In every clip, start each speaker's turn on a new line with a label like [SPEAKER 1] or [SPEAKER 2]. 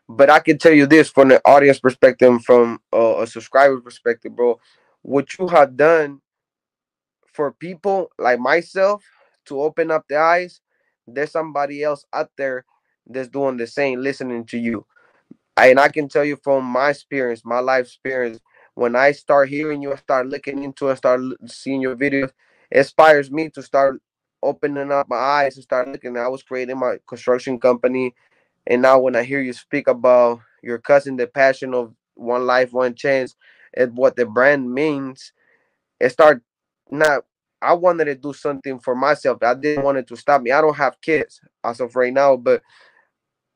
[SPEAKER 1] But I can tell you this from the audience perspective, and from a subscriber perspective, bro. What you have done for people like myself to open up their eyes, there's somebody else out there that's doing the same, listening to you. And I can tell you from my experience, my life experience, when I start hearing you, I start looking into it, seeing your videos, it inspires me to start opening up my eyes and start looking. I was creating my construction company, and now when I hear you speak about your cousin, the passion of one life, one chance, and what the brand means, it start not. I wanted to do something for myself. I didn't want it to stop me. I don't have kids as of right now, but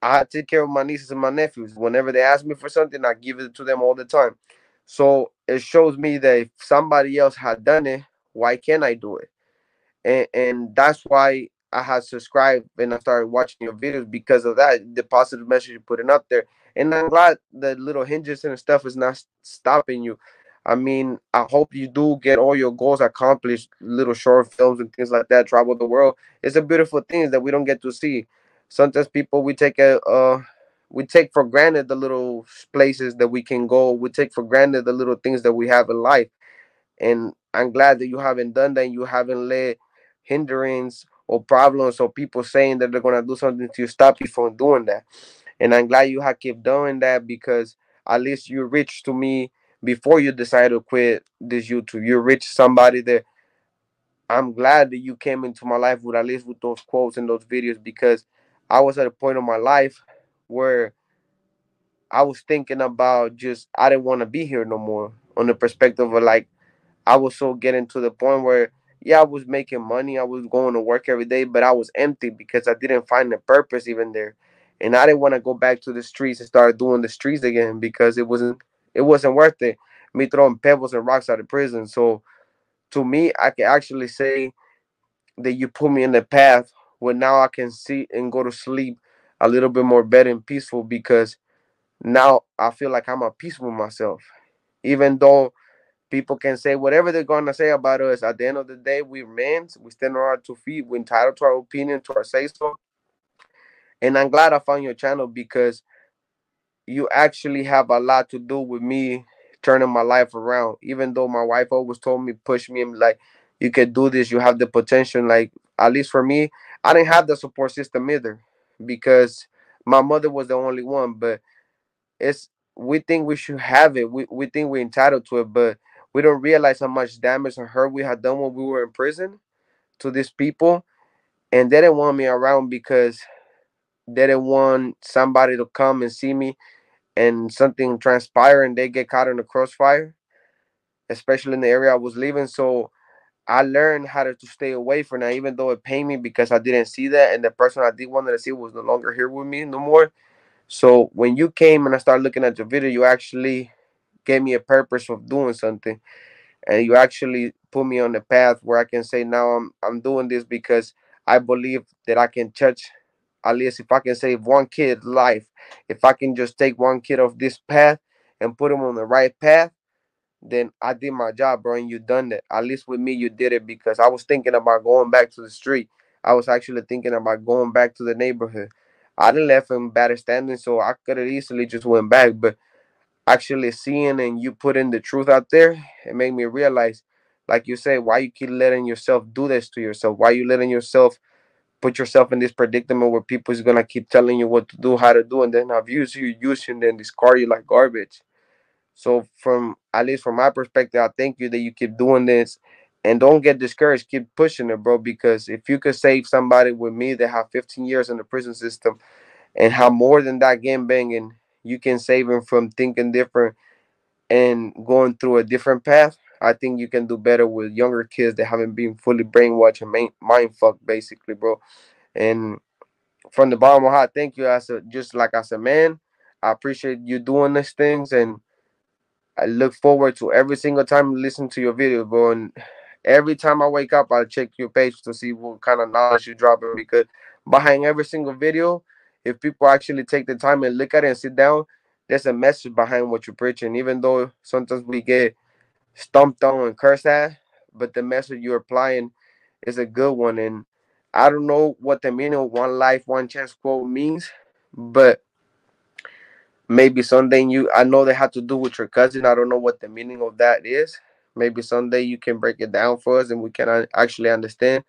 [SPEAKER 1] I take care of my nieces and my nephews. Whenever they ask me for something, I give it to them all the time. So it shows me that if somebody else had done it, why can't I do it? And that's why I had subscribed and I started watching your videos because of that, the positive message you're putting up there. And I'm glad the little hinges and stuff is not stopping you. I mean, I hope you do get all your goals accomplished, little short films and things like that, travel the world. It's a beautiful thing that we don't get to see. Sometimes people we take for granted the little places that we can go. We take for granted the little things that we have in life, and I'm glad that you haven't done that. You haven't let hindrance or problems or people saying that they're gonna do something to stop you from doing that. And I'm glad you have kept doing that because at least you reached to me before you decided to quit this YouTube. You reached somebody that I'm glad that you came into my life with at least with those quotes and those videos because I was at a point of my life where I was thinking about just I didn't want to be here no more on the perspective of like I was so getting to the point where, yeah, I was making money, I was going to work every day, but I was empty because I didn't find the purpose even there, and I didn't want to go back to the streets and start doing the streets again because it wasn't worth it. Me throwing pebbles and rocks out of prison. So to me, I can actually say that you put me in the path where now I can see and go to sleep a little bit more better and peaceful because now I feel like I'm at peace with myself, even though people can say whatever they're gonna say about us. At the end of the day, we're men. We stand on our 2 feet. We're entitled to our opinion, to our say so. And I'm glad I found your channel because you actually have a lot to do with me turning my life around. Even though my wife always told me, push me, and like, you can do this. You have the potential. Like, at least for me, I didn't have the support system either because my mother was the only one. But it's we think we should have it. We think we're entitled to it, but we don't realize how much damage and hurt we had done when we were in prison to these people, and they didn't want me around because they didn't want somebody to come and see me and something transpire and they get caught in the crossfire, especially in the area I was living. So I learned how to stay away from that, even though it pained me because I didn't see that, and the person I did want to see was no longer here with me no more. So when you came and I started looking at your video, you actually gave me a purpose of doing something, and you actually put me on the path where I can say now I'm doing this because I believe that I can touch, at least if I can save one kid's life, if I can just take one kid off this path and put him on the right path, then I did my job, bro. And you done that. At least with me, you did it because I was thinking about going back to the street. I was actually thinking about going back to the neighborhood. I didn't left in bad standing, so I could have easily just went back, but actually seeing and you putting the truth out there, it made me realize, like you say, why you keep letting yourself do this to yourself? Why you letting yourself put yourself in this predicament where people is gonna keep telling you what to do, how to do, and then abuse you, use you, and then discard you like garbage. So from at least from my perspective, I thank you that you keep doing this. And don't get discouraged. Keep pushing it, bro. Because if you could save somebody with me that have 15 years in the prison system and have more than that game banging, you can save him from thinking different and going through a different path. I think you can do better with younger kids that haven't been fully brainwashed and mind fucked, basically, bro. And from the bottom of my heart, thank you as a just like as a man. I appreciate you doing these things, and I look forward to every single time I listen to your video, bro. And every time I wake up, I check your page to see what kind of knowledge you're dropping because behind every single video, if people actually take the time and look at it and sit down, there's a message behind what you're preaching. Even though sometimes we get stomped on and cursed at, but the message you're applying is a good one. And I don't know what the meaning of one life, one chance quote means, but maybe someday I know they have to do with your cousin. I don't know what the meaning of that is. Maybe someday you can break it down for us and we can actually understand.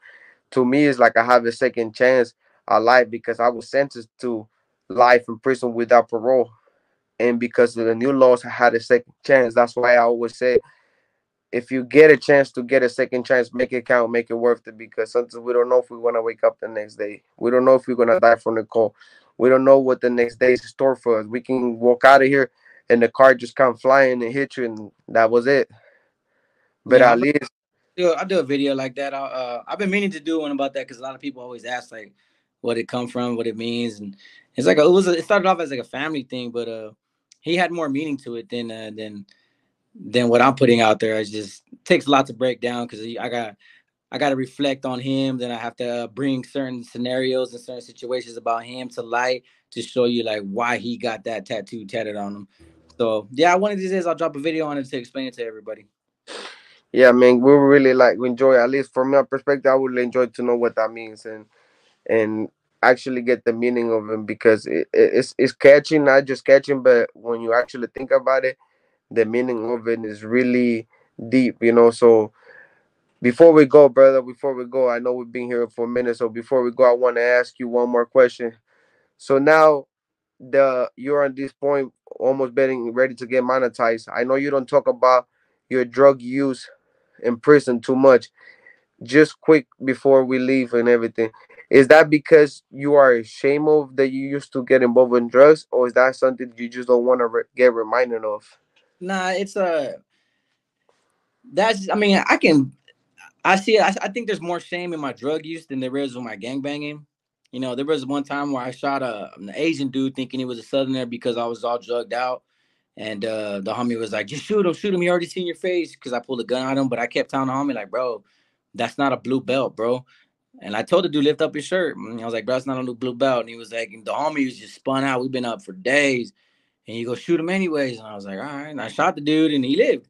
[SPEAKER 1] To me, it's like I have a second chance at life because I was sentenced to life in prison without parole. And because of the new laws, I had a second chance. That's why I always say, if you get a chance to get a second chance, make it count, make it worth it. Because sometimes we don't know if we're gonna wake up the next day. We don't know if we're gonna die from the cold. We don't know what the next day is in store for us. We can walk out of here and the car just come flying and hit you, and that was it. But
[SPEAKER 2] Yeah,
[SPEAKER 1] at least,
[SPEAKER 2] I do a video like that. I've been meaning to do one about that because a lot of people always ask like what it come from, what it means, and it's like it started off as like a family thing, but he had more meaning to it than what I'm putting out there. It just takes a lot to break down because I got to reflect on him. Then I have to bring certain scenarios and certain situations about him to light to show you like why he got that tattoo tatted on him. So yeah, one of these days I'll drop a video on it to explain it to everybody.
[SPEAKER 1] yeah, man, we really like enjoy. At least from my perspective, I would enjoy to know what that means and actually get the meaning of it because it's catching, not just catching, but when you actually think about it, the meaning of it is really deep, you know. So before we go, brother, before we go, I know we've been here for a minute. So before we go, I want to ask you one more question. So now you're on this point, almost getting ready to get monetized. I know you don't talk about your drug use in prison too much. Just quick before we leave and everything, is that because you are ashamed of that you used to get involved in drugs, or is that something you just don't want to get reminded of?
[SPEAKER 2] Nah, it's a that's I mean I can I see. I think there's more shame in my drug use than there is with my gang banging. You know, there was one time where I shot an Asian dude thinking he was a Southerner because I was all drugged out, and the homie was like, "Just shoot him. He already seen your face." Because I pulled a gun at him, but I kept telling the homie like, "Bro, that's not a blue belt, bro." And I told the dude lift up his shirt. And I was like, "Bro, that's not a blue belt." And he was like, "The homie was just spun out. We've been up for days." And you go shoot him anyways. And I was like, "All right." And I shot the dude, and he lived.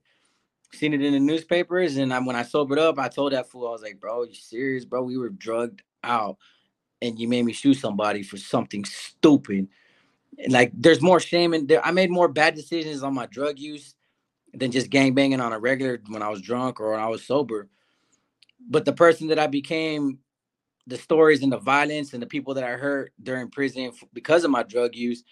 [SPEAKER 2] Seen it in the newspapers, and when I sobered up, I told that fool, I was like, "Bro, you serious, bro? We were drugged out, and you made me shoot somebody for something stupid." And like, there's more shame in there. I made more bad decisions on my drug use than just gang banging on a regular when I was drunk or when I was sober. But the person that I became, the stories and the violence and the people that I hurt during prison because of my drug use,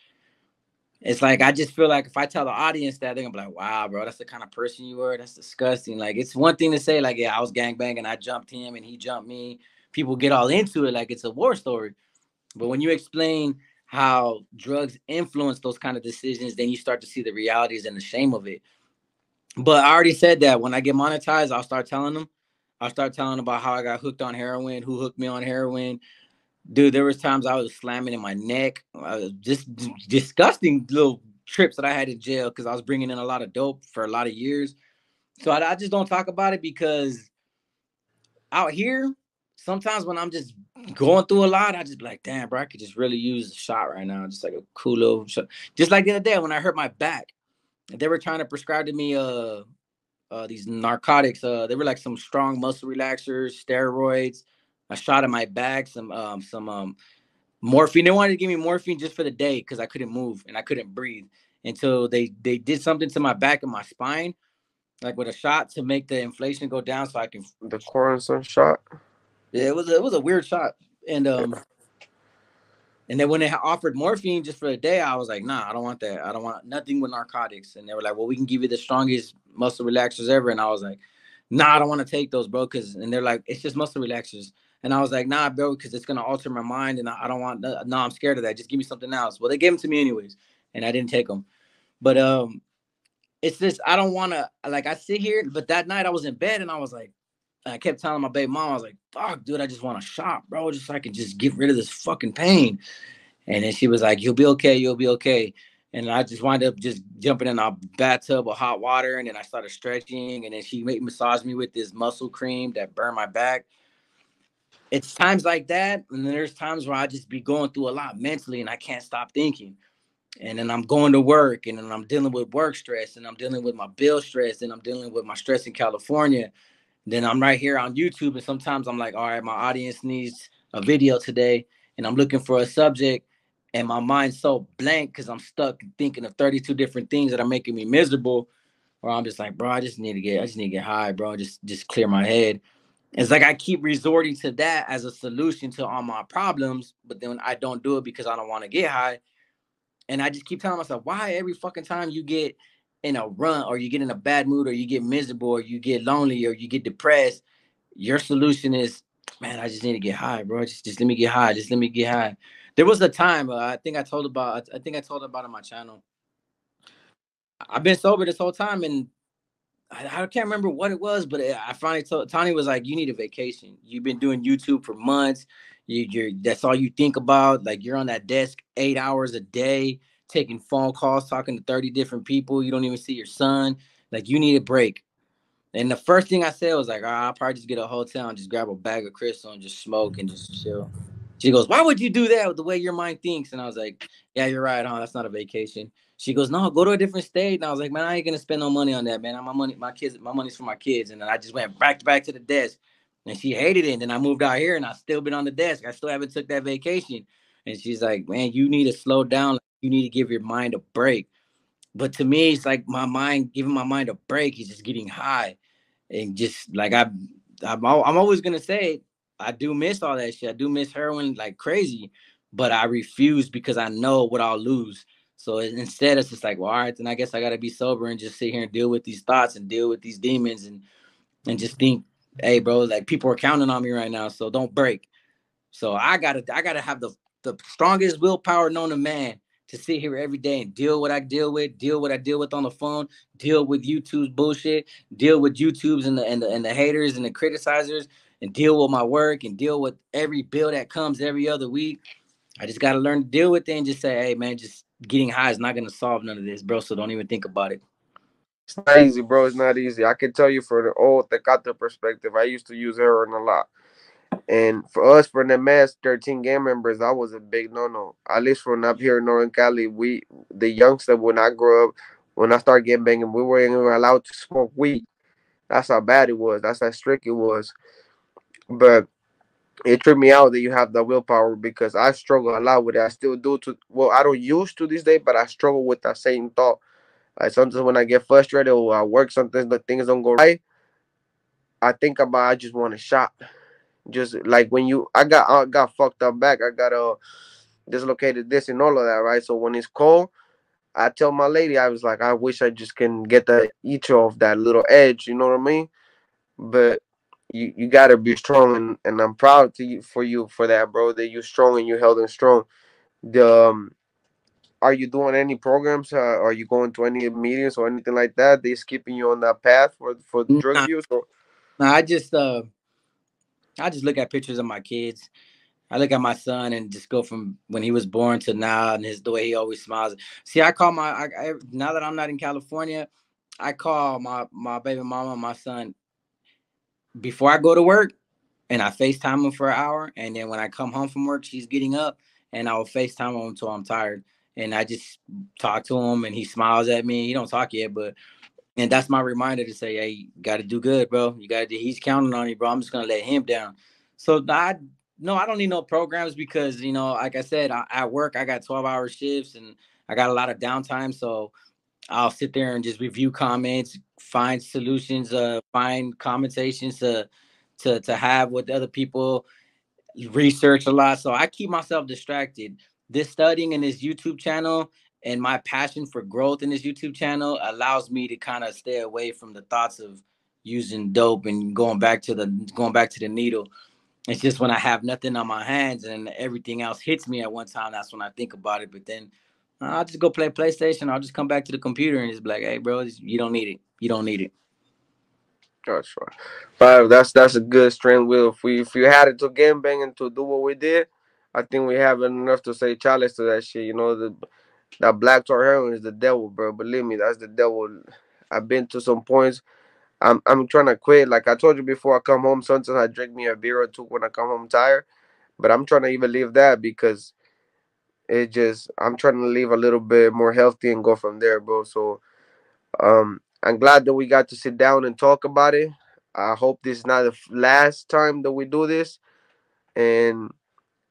[SPEAKER 2] it's like I just feel like if I tell the audience that, they're gonna be like, "Wow, bro, that's the kind of person you were. That's disgusting." Like, it's one thing to say, like, "Yeah, I was gang banging, I jumped him, and he jumped me." People get all into it like it's a war story. But when you explain how drugs influence those kind of decisions, then you start to see the realities and the shame of it. But I already said that when I get monetized, I'll start telling them. I'll start telling about how I got hooked on heroin, who hooked me on heroin, dude. There was times I was slamming in my neck. Just disgusting little trips that I had in jail because I was bringing in a lot of dope for a lot of years. So I just don't talk about it because out here, sometimes when I'm just going through a lot, I just be like, damn, bro, I could just really use a shot right now. Just like a cool little shot. Just like the other day when I hurt my back, they were trying to prescribe to me these narcotics. They were like some strong muscle relaxers, steroids. I shot in my back, some morphine. They wanted to give me morphine just for the day because I couldn't move and I couldn't breathe until they did something to my back and my spine, like with a shot to make the inflation go down so I can.
[SPEAKER 1] The Corazon shot.
[SPEAKER 2] Yeah, it was a weird shot, and and then when they offered morphine just for a day, I was like, nah, I don't want that. I don't want nothing with narcotics. And they were like, well, we can give you the strongest muscle relaxers ever. And I was like, nah, I don't want to take those, bro. And they're like, it's just muscle relaxers. And I was like, nah, bro, because it's gonna alter my mind, and I don't want. No, I'm scared of that. Just give me something else. Well, they gave them to me anyways, and I didn't take them. But it's just I don't want to. Like, I sit here, but that night I was in bed and I was like, I kept telling my baby mom, I was like, fuck, dude, I just want a shot, bro, just so I can just get rid of this fucking pain. And then she was like, "You'll be okay. You'll be okay." And I just wound up just jumping in a bathtub of hot water, and then I started stretching, and then she made massage me with this muscle cream that burned my back. It's times like that, and then there's times where I just be going through a lot mentally, and I can't stop thinking. And then I'm going to work, and then I'm dealing with work stress, and I'm dealing with my bill stress, and I'm dealing with my stress in California. Then I'm right here on YouTube, and sometimes I'm like, all right, my audience needs a video today, and I'm looking for a subject, and my mind's so blank because I'm stuck thinking of 32 different things that are making me miserable. Or I'm just like, bro, I just need to get high, bro. Just clear my head. It's like I keep resorting to that as a solution to all my problems, but then I don't do it because I don't want to get high. And I just keep telling myself, why every fucking time you get in a run or you get in a bad mood or you get miserable or you get lonely or you get depressed, your solution is, man, I just need to get high, bro. Just let me get high. Just let me get high. There was a time I think I told about on my channel. I've been sober this whole time, and I can't remember what it was, but I finally told Tony was like, "You need a vacation. You've been doing YouTube for months. You're that's all you think about. Like you're on that desk 8 hours a day, taking phone calls, talking to 30 different people. You don't even see your son. Like you need a break." And the first thing I said was like, I'll probably just get a hotel and just grab a bag of crystal and just smoke and just chill. She goes, why would you do that with the way your mind thinks? And I was like, yeah, you're right, huh? That's not a vacation. She goes, no, go to a different state. And I was like, man, I ain't gonna spend no money on that, man. My money's for my kids. And then I just went back to the desk. And she hated it. And then I moved out here and I still been on the desk. I still haven't took that vacation. And she's like, man, you need to slow down. You need to give your mind a break. But to me, it's like giving my mind a break is just getting high and just like I'm always gonna say I do miss all that shit. I do miss heroin like crazy, but I refuse because I know what I'll lose. So instead, it's just like, well, all right, then I guess I gotta be sober and just sit here and deal with these thoughts and deal with these demons and just think, hey, bro, like people are counting on me right now, so don't break. So I gotta have the strongest willpower known to man to sit here every day and deal what I deal with, deal what I deal with on the phone, deal with YouTube's bullshit, deal with YouTube's and the haters and the criticizers, and deal with my work and deal with every bill that comes every other week. I just gotta learn to deal with it and just say, hey man, just getting high is not gonna solve none of this, bro. So don't even think about it.
[SPEAKER 1] It's not easy, bro. It's not easy. I can tell you for the old Tecate perspective, I used to use heroin a lot. And for us, for the mass 13 gang members, that was a big no-no. At least from up here in Northern Cali, the youngster, when I grew up, when I started getting banging, we weren't even allowed to smoke weed. That's how bad it was. That's how strict it was. But it tripped me out that you have the willpower because I struggle a lot with it. I still do to well, I don't use to this day, but I struggle with that same thought. Like sometimes when I get frustrated or I work, sometimes the things don't go right. I think about I just want a shot. Just like when I got fucked up back. I got dislocated this and all of that, right? So when it's cold, I tell my lady, I was like, I wish I just can get the each off that little edge, you know what I mean? But you gotta be strong, and I'm proud to you for that, bro. That you're strong and you held and strong. The Are you doing any programs? Are you going to any meetings or anything like that? They skipping you on that path for drug
[SPEAKER 2] Nah,
[SPEAKER 1] use? Or
[SPEAKER 2] nah, I just look at pictures of my kids. I look at my son and just go from when he was born to now, and the way he always smiles. See, I call now that I'm not in California, I call my baby mama, my son before I go to work, and I FaceTime him for an hour, and then when I come home from work, she's getting up, and I will FaceTime him until I'm tired, and I just talk to him, and he smiles at me. He don't talk yet, but and that's my reminder to say, hey, you got to do good, bro. You got to. He's counting on you, bro. I'm just gonna let him down. So I no, I don't need no programs because like I said, at work I got 12-hour shifts and I got a lot of downtime. So I'll sit there and just review comments, find solutions, find conversations to have with other people, research a lot. So I keep myself distracted. This studying in this YouTube channel and my passion for growth in this YouTube channel allows me to kind of stay away from the thoughts of using dope and going back to the needle. It's just when I have nothing on my hands and everything else hits me at one time, that's when I think about it. But then I'll just go play PlayStation. I'll just come back to the computer and just be like, hey, bro, you don't need it. You don't need it.
[SPEAKER 1] that's right. But that's a good strength. Will if we had it to game bang and to do what we did, I think we have enough to say challenge to that shit. That black tar heroin is the devil, bro. Believe me, that's the devil. I've been to some points. I'm trying to quit. Like I told you before, I come home. Sometimes I drink me a beer or two when I come home tired. But I'm trying to even leave that because I'm trying to live a little bit more healthy and go from there, bro. So I'm glad that we got to sit down and talk about it. I hope this is not the last time that we do this. And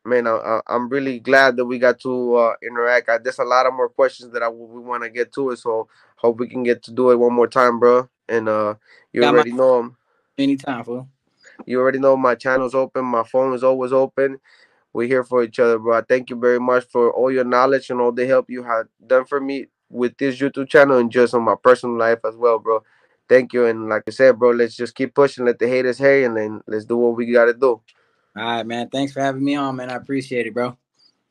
[SPEAKER 1] man, I'm really glad that we got to interact. There's a lot of more questions that we want to get to it, so hope we can get to do it one more time, bro. And you
[SPEAKER 2] Got my
[SPEAKER 1] already know 'em.
[SPEAKER 2] anytime, fool.
[SPEAKER 1] You already know my channel's open. My phone is always open. We're here for each other, bro. I thank you very much for all your knowledge and all the help you have done for me with this YouTube channel and just on my personal life as well, bro. Thank you. And like I said, bro, let's just keep pushing, let the haters hate, and then let's do what we gotta do.
[SPEAKER 2] All right, man. Thanks for having me on, man. I appreciate it, bro.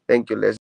[SPEAKER 1] Thank you. Let's